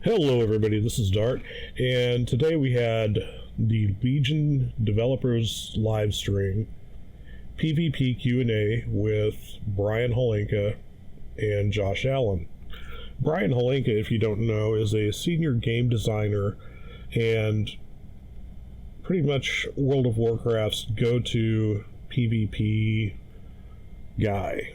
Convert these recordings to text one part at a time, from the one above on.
Hello everybody, this is Dartt, and today we had the Legion Developers Livestream PvP Q&A with Brian Holinka and Josh Allen. Brian Holinka, if you don't know, is a senior game designer and pretty much World of Warcraft's go-to PvP guy.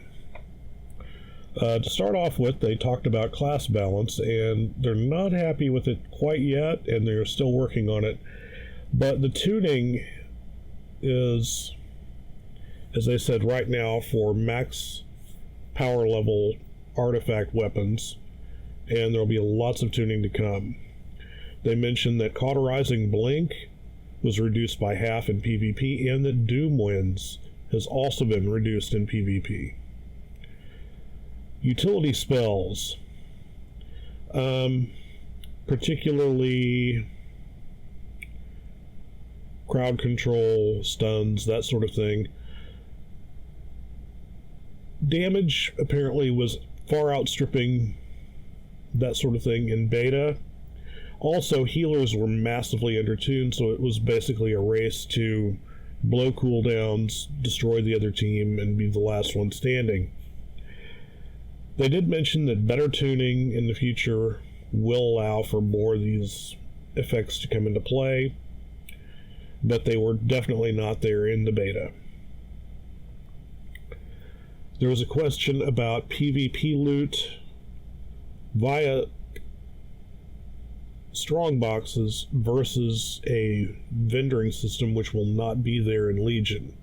To start off with, they talked about class balance, and they're not happy with it quite yet, and they're still working on it. But the tuning is, as they said, right now for max power level artifact weapons, and there'll be lots of tuning to come. They mentioned that cauterizing blink was reduced by half in PvP, and that Doom Winds has also been reduced in PvP. Utility spells, particularly crowd control, stuns, that sort of thing. Damage apparently was far outstripping that sort of thing in beta. Also, healers were massively undertuned, so it was basically a race to blow cooldowns, destroy the other team, and be the last one standing. They did mention that better tuning in the future will allow for more of these effects to come into play, but they were definitely not there in the beta. There was a question about PvP loot via strongboxes versus a vendoring system, which will not be there in Legion.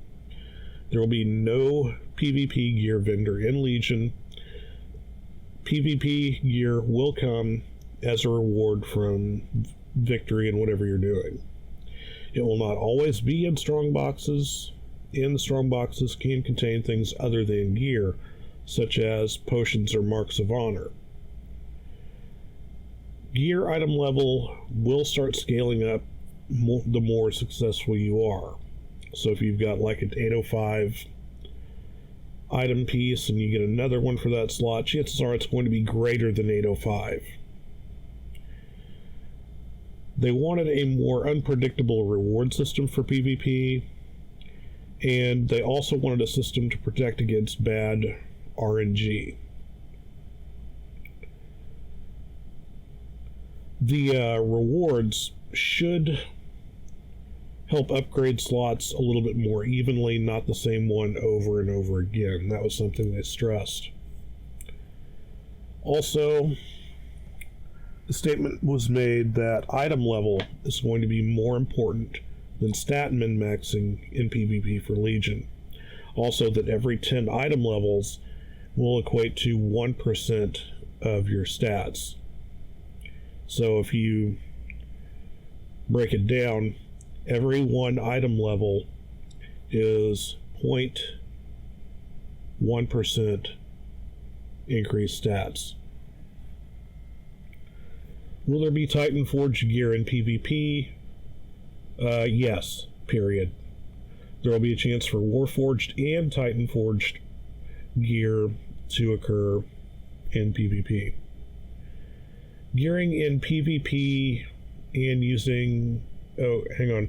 There will be no PvP gear vendor in Legion. PvP gear will come as a reward from victory in whatever you're doing. It will not always be in strong boxes, and the strong boxes can contain things other than gear, such as potions or marks of honor. Gear item level will start scaling up the more successful you are. So if you've got like an 805 item piece and you get another one for that slot, chances are it's going to be greater than 805. They wanted a more unpredictable reward system for PvP, and they also wanted a system to protect against bad RNG. The rewards should help upgrade slots a little bit more evenly, not the same one over and over again. That was something they stressed. Also, the statement was made that item level is going to be more important than stat min-maxing in PvP for Legion. Also, that every 10 item levels will equate to 1% of your stats. So if you break it down, every one item level is 0.1% increased stats. Will there be Titan Forged gear in PvP? Yes, period. There will be a chance for Warforged and Titan Forged gear to occur in PvP. Gearing in PvP and using... Oh, hang on.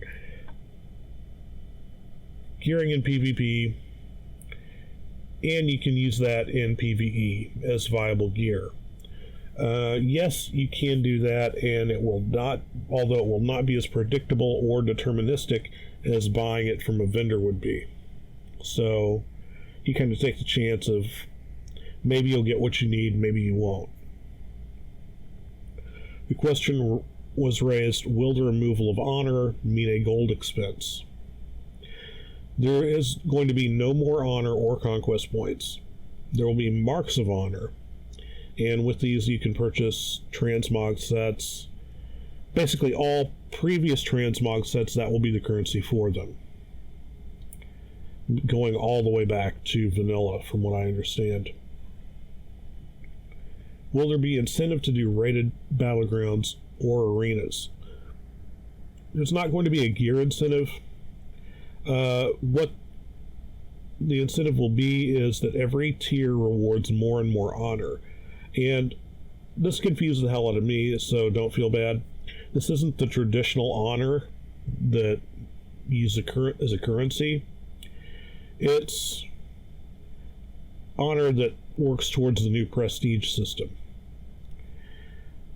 Gearing in PvP, and you can use that in PvE as viable gear. Yes, you can do that, and it will not, although it will not be as predictable or deterministic as buying it from a vendor would be. So, you kind of take the chance of maybe you'll get what you need, maybe you won't. The question was raised, will the removal of honor mean a gold expense? There is going to be no more honor or conquest points. There will be marks of honor, and with these you can purchase transmog sets. Basically all previous transmog sets, that will be the currency for them, going all the way back to vanilla from what I understand. Will there be incentive to do rated battlegrounds or arenas? There's not going to be a gear incentive. What the incentive will be is that every tier rewards more and more honor. And this confused the hell out of me, so don't feel bad. This isn't the traditional honor that uses as a currency. It's honor that works towards the new prestige system.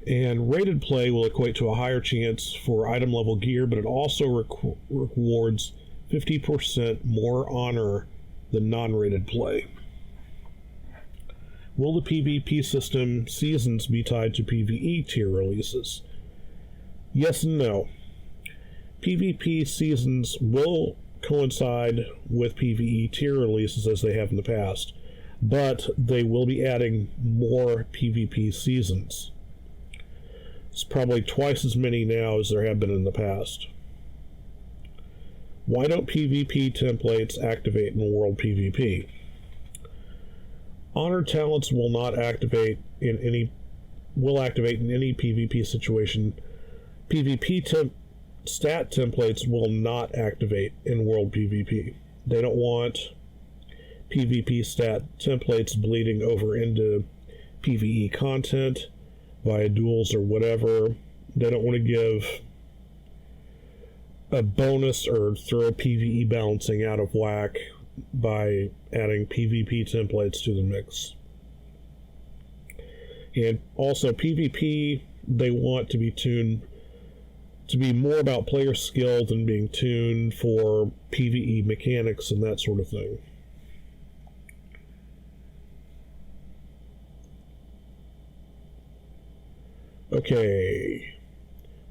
And rated play will equate to a higher chance for item level gear, but it also rewards 50% more honor than non-rated play. Will the PvP system seasons be tied to PvE tier releases? Yes and no. PvP seasons will coincide with PvE tier releases as they have in the past, but they will be adding more PvP seasons. It's probably twice as many now as there have been in the past. Why don't PvP templates activate in World PvP? Honor talents will activate in any PvP situation. PvP stat templates will not activate in World PvP. They don't want PvP stat templates bleeding over into PvE content via duels or whatever. They don't want to give a bonus or throw PvE balancing out of whack by adding PvP templates to the mix. And also PvP, they want to be tuned to be more about player skill than being tuned for PvE mechanics and that sort of thing. Okay.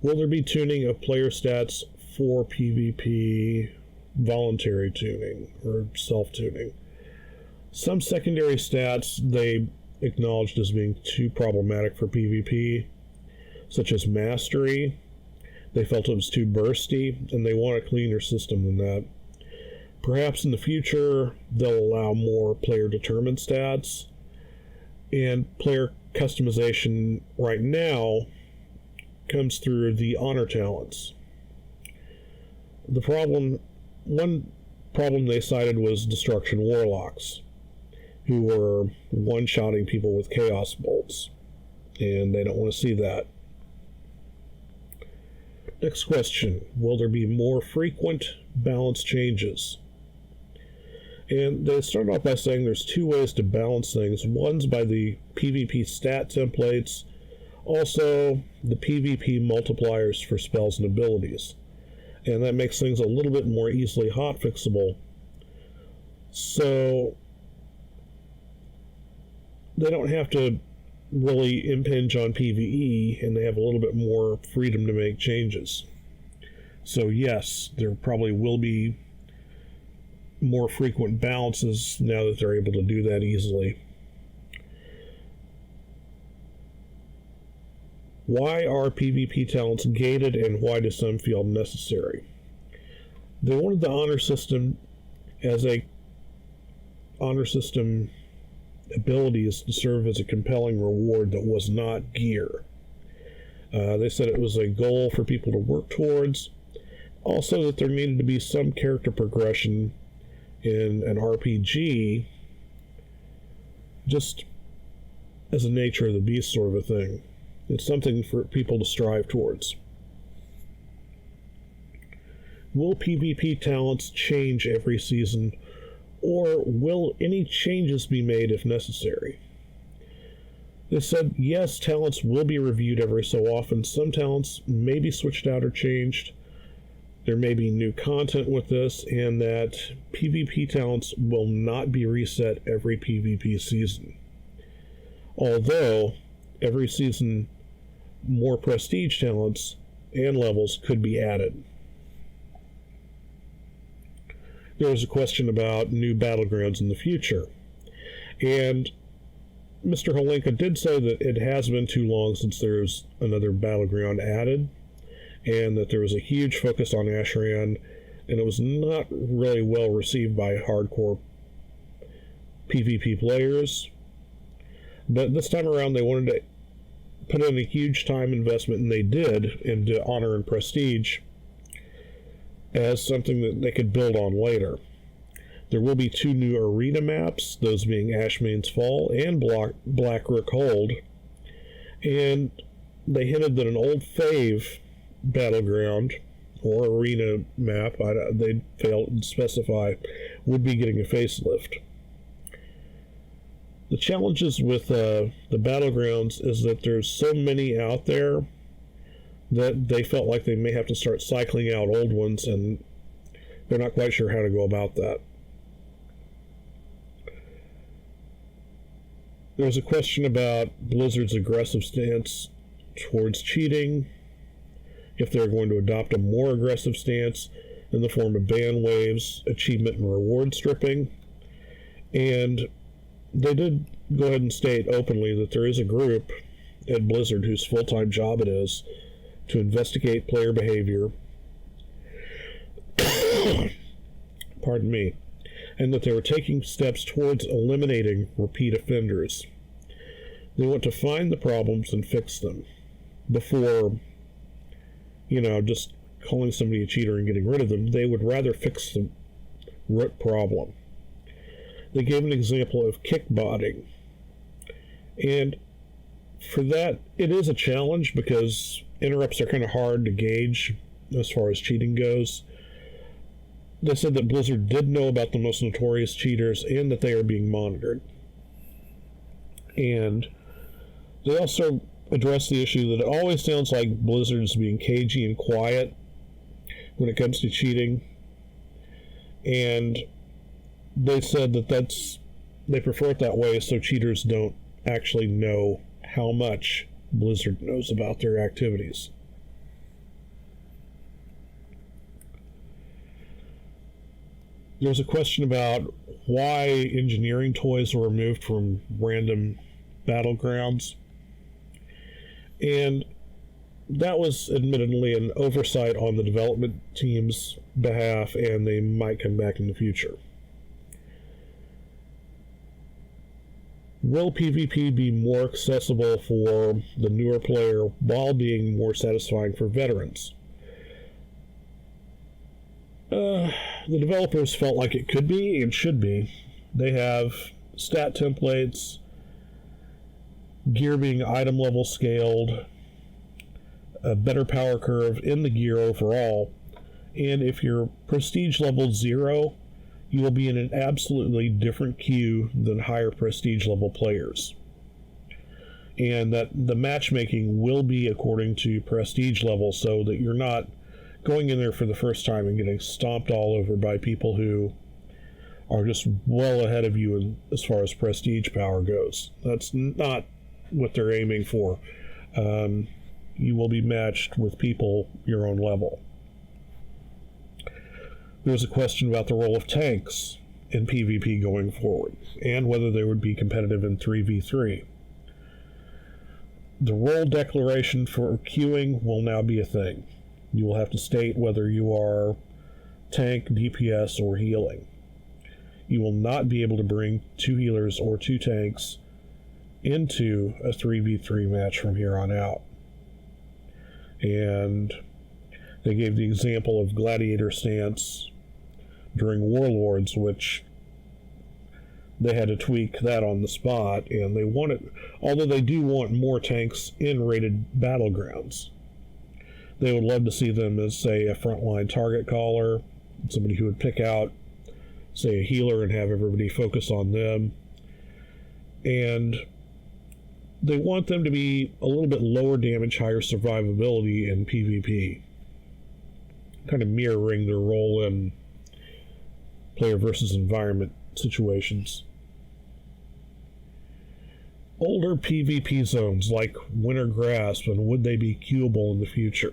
Will there be tuning of player stats for PvP voluntary tuning or self-tuning? Some secondary stats they acknowledged as being too problematic for PvP, such as mastery. They felt it was too bursty, and they want a cleaner system than that. Perhaps in the future, they'll allow more player-determined stats, and player customization right now comes through the honor talents. One problem they cited was destruction warlocks, who were one-shotting people with chaos bolts, and they don't want to see that. Next question, will there be more frequent balance changes? And they start off by saying there's two ways to balance things. One's by the PvP stat templates, also the PvP multipliers for spells and abilities. And that makes things a little bit more easily hotfixable. So they don't have to really impinge on PvE, and they have a little bit more freedom to make changes. So yes, there probably will be more frequent balances now that they're able to do that easily. Why are PvP talents gated, and why do some feel necessary? They wanted the honor system as a honor system abilities to serve as a compelling reward that was not gear. They said it was a goal for people to work towards. Also that there needed to be some character progression in an RPG, just as a nature of the beast sort of a thing. It's something for people to strive towards. Will PvP talents change every season, or will any changes be made if necessary? They said, yes, talents will be reviewed every so often. Some talents may be switched out or changed. There may be new content with this, and that PvP talents will not be reset every PvP season. Although, every season, more prestige talents and levels could be added. There was a question about new battlegrounds in the future. And Mr. Holinka did say that it has been too long since there's another battleground added, and that there was a huge focus on Asheran, and it was not really well received by hardcore PvP players. But this time around they wanted to put in a huge time investment, and they did, into honor and prestige as something that they could build on later. There will be 2 new arena maps, those being Ashmane's Fall and Black Rook Hold, And they hinted that an old fave battleground or arena map, they failed to specify, would be getting a facelift. The challenges with the battlegrounds is that there's so many out there that they felt like they may have to start cycling out old ones, and they're not quite sure how to go about that. There's a question about Blizzard's aggressive stance towards cheating, if they're going to adopt a more aggressive stance in the form of ban waves, achievement and reward stripping. And they did go ahead and state openly that there is a group at Blizzard whose full-time job it is to investigate player behavior, pardon me, and that they were taking steps towards eliminating repeat offenders. They want to find the problems and fix them before, just calling somebody a cheater and getting rid of them. They would rather fix the root problem. They gave an example of kickbotting. And for that, it is a challenge because interrupts are kind of hard to gauge as far as cheating goes. They said that Blizzard did know about the most notorious cheaters and that they are being monitored. And they also addressed the issue that it always sounds like Blizzard's being cagey and quiet when it comes to cheating. And they said that they prefer it that way so cheaters don't actually know how much Blizzard knows about their activities. There's a question about why engineering toys were removed from random battlegrounds. And that was admittedly an oversight on the development team's behalf, and they might come back in the future. Will PvP be more accessible for the newer player while being more satisfying for veterans? The developers felt like it could be and should be. They have stat templates, gear being item level scaled, a better power curve in the gear overall, and if you're prestige level 0, you will be in an absolutely different queue than higher prestige level players. And that the matchmaking will be according to prestige level, so that you're not going in there for the first time and getting stomped all over by people who are just well ahead of you as far as prestige power goes. That's not what they're aiming for. You will be matched with people your own level. There's a question about the role of tanks in PvP going forward, and whether they would be competitive in 3v3. The role declaration for queuing will now be a thing. You will have to state whether you are tank, DPS, or healing. You will not be able to bring 2 healers or 2 tanks into a 3v3 match from here on out. And they gave the example of gladiator stance during Warlords, which they had to tweak that on the spot, and they wanted, although they do want more tanks in rated battlegrounds, they would love to see them as, say, a frontline target caller, somebody who would pick out, say, a healer and have everybody focus on them. And they want them to be a little bit lower damage, higher survivability in PvP, kind of mirroring their role in player versus environment situations. Older PvP zones like Winter Grasp, and would they be queuable in the future?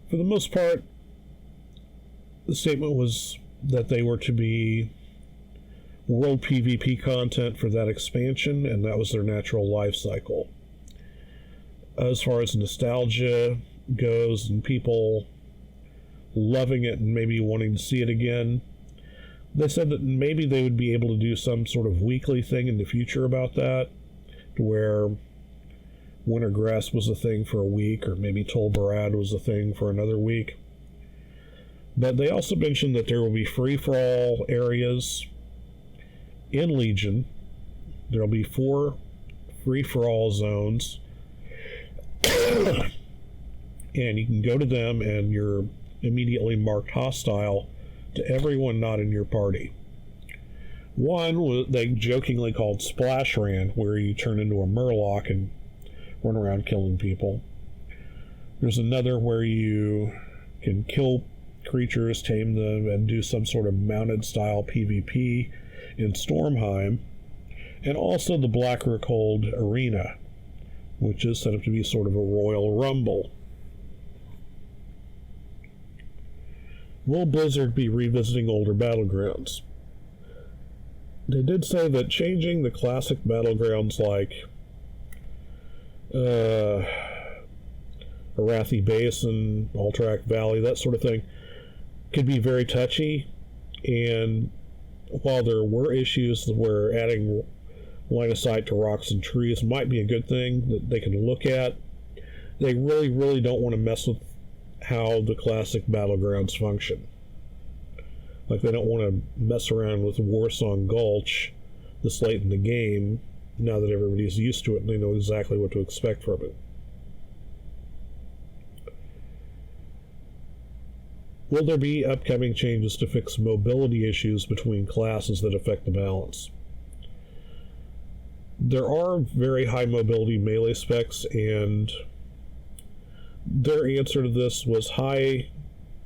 For the most part, the statement was that they were to be world PvP content for that expansion, and that was their natural life cycle. As far as nostalgia goes and people loving it and maybe wanting to see it again, they said that maybe they would be able to do some sort of weekly thing in the future about that, to where Winter Grasp was a thing for a week, or maybe Tol Barad was a thing for another week. But they also mentioned that there will be free-for-all areas in Legion. There will be 4 free-for-all zones. And you can go to them and you're immediately marked hostile to everyone not in your party. One they jokingly called Splash Ran, where you turn into a murloc and run around killing people. There's another where you can kill creatures, tame them, and do some sort of mounted style PvP in Stormheim. And also the Blackrock Arena, which is set up to be sort of a Royal Rumble. Will Blizzard be revisiting older battlegrounds? They did say that changing the classic battlegrounds like Arathi Basin, Alterac Valley, that sort of thing, could be very touchy. And while there were issues where adding line of sight to rocks and trees might be a good thing that they can look at, they really don't want to mess with how the classic battlegrounds function. Like, they don't want to mess around with Warsong Gulch this late in the game, now that everybody's used to it and they know exactly what to expect from it. Will there be upcoming changes to fix mobility issues between classes that affect the balance? There are very high mobility melee specs, and their answer to this was high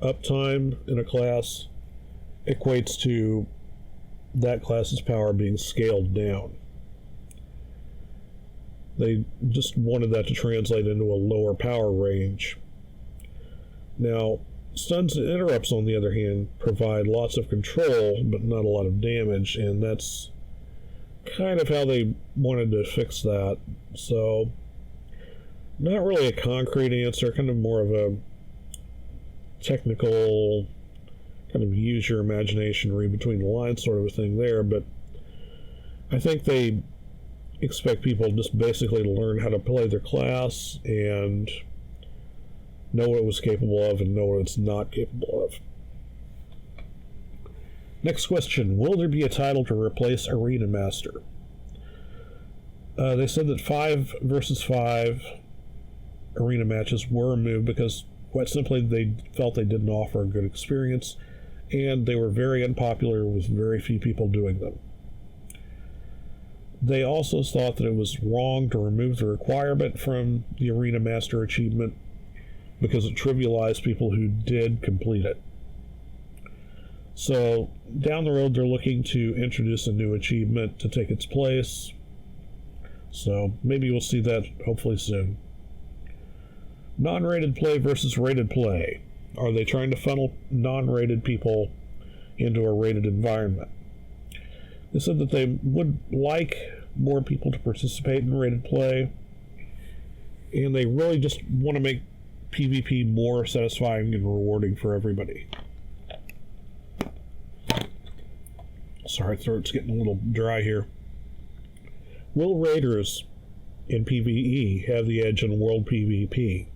uptime in a class equates to that class's power being scaled down. They just wanted that to translate into a lower power range. Now, stuns and interrupts, on the other hand, provide lots of control but not a lot of damage, and that's kind of how they wanted to fix that. So, not really a concrete answer, kind of more of a technical, kind of use your imagination, read between the lines sort of a thing there, but I think they expect people just basically to learn how to play their class and know what it was capable of and know what it's not capable of. Next question, will there be a title to replace Arena Master? They said that 5 versus 5 arena matches were removed because, quite simply, they felt they didn't offer a good experience, and they were very unpopular with very few people doing them. They also thought that it was wrong to remove the requirement from the Arena Master achievement because it trivialized people who did complete it. So, down the road, they're looking to introduce a new achievement to take its place. So, maybe we'll see that hopefully soon. Non-rated play versus rated play. Are they trying to funnel non-rated people into a rated environment? They said that they would like more people to participate in rated play, and they really just want to make PvP more satisfying and rewarding for everybody. Sorry, throat's getting a little dry here. Will raiders in PvE have the edge in world PvP?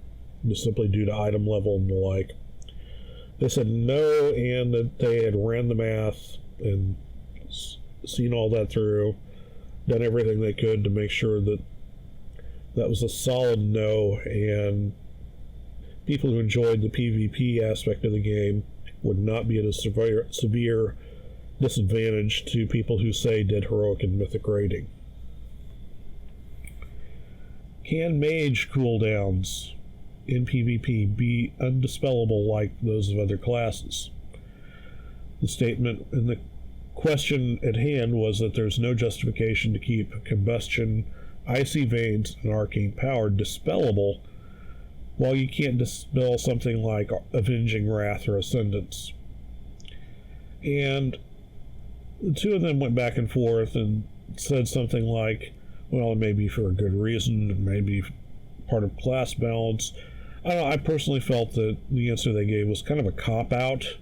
Just simply due to item level and the like. They said no, and that they had ran the math and seen all that through, done everything they could to make sure that that was a solid no, and people who enjoyed the PvP aspect of the game would not be at a severe disadvantage to people who say did heroic and mythic raiding. Can mage cooldowns in PvP be undispellable like those of other classes? The statement in the question at hand was that there's no justification to keep combustion, icy veins, and arcane power dispellable, while you can't dispel something like avenging wrath or ascendance. And the two of them went back and forth and said something like, well, it may be for a good reason, it may be part of class balance. I don't know, I personally felt that the answer they gave was kind of a cop-out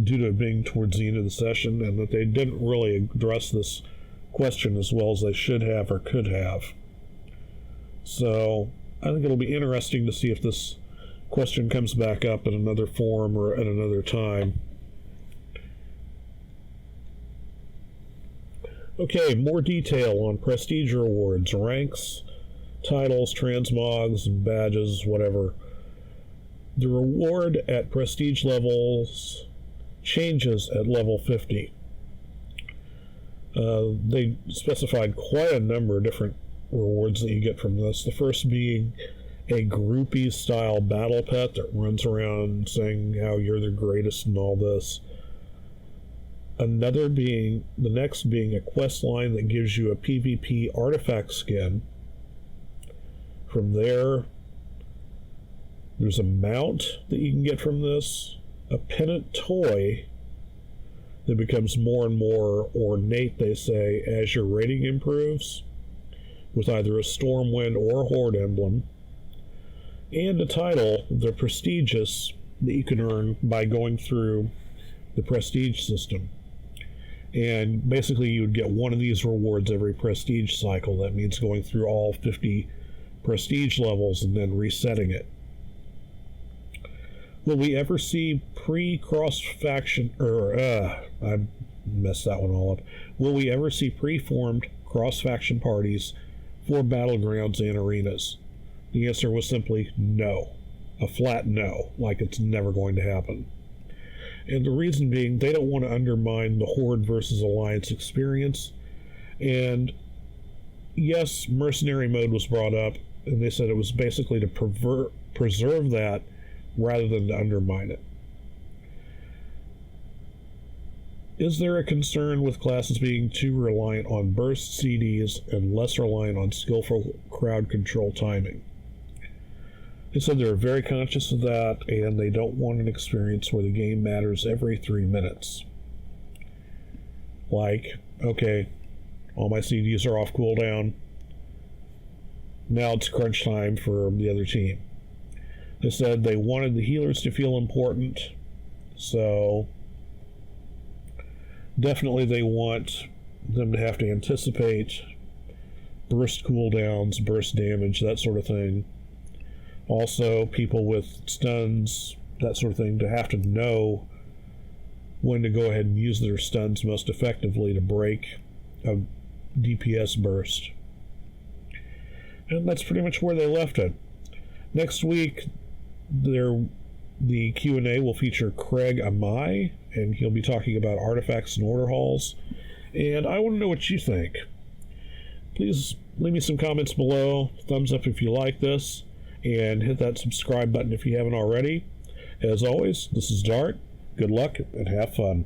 due to it being towards the end of the session, and that they didn't really address this question as well as they should have or could have. So I think it'll be interesting to see if this question comes back up in another forum or at another time. Okay, more detail on prestige rewards, ranks, titles, transmogs, badges, whatever. The reward at prestige levels changes at level 50. They specified quite a number of different rewards that you get from this. The first being a groupie style battle pet that runs around saying how you're the greatest and all this. The next being a quest line that gives you a PvP artifact skin. From there's a mount that you can get from this, a pennant toy that becomes more and more ornate, they say, as your rating improves, with either a Stormwind or a Horde emblem, and a title, the prestigious, that you can earn by going through the prestige system. And basically you would get one of these rewards every prestige cycle. That means going through all 50 prestige levels and then resetting it. Will we ever see pre-cross-faction, I messed that one all up. Will we ever see pre-formed cross-faction parties for battlegrounds and arenas? The answer was simply no. A flat no, like it's never going to happen. And the reason being, they don't want to undermine the Horde versus Alliance experience. And yes, mercenary mode was brought up, and they said it was basically to preserve that rather than to undermine it. Is there a concern with classes being too reliant on burst CDs and less reliant on skillful crowd control timing? They said they're very conscious of that, and they don't want an experience where the game matters every 3 minutes. Like, okay, all my CDs are off cooldown. Now it's crunch time for the other team. They said they wanted the healers to feel important, so definitely they want them to have to anticipate burst cooldowns, burst damage, that sort of thing. Also, people with stuns, that sort of thing, to have to know when to go ahead and use their stuns most effectively to break a DPS burst. And that's pretty much where they left it. Next week, the Q&A will feature Craig Amai, and he'll be talking about artifacts and order halls. And I want to know what you think. Please leave me some comments below. Thumbs up if you like this. And hit that subscribe button if you haven't already. As always, this is Dartt. Good luck and have fun.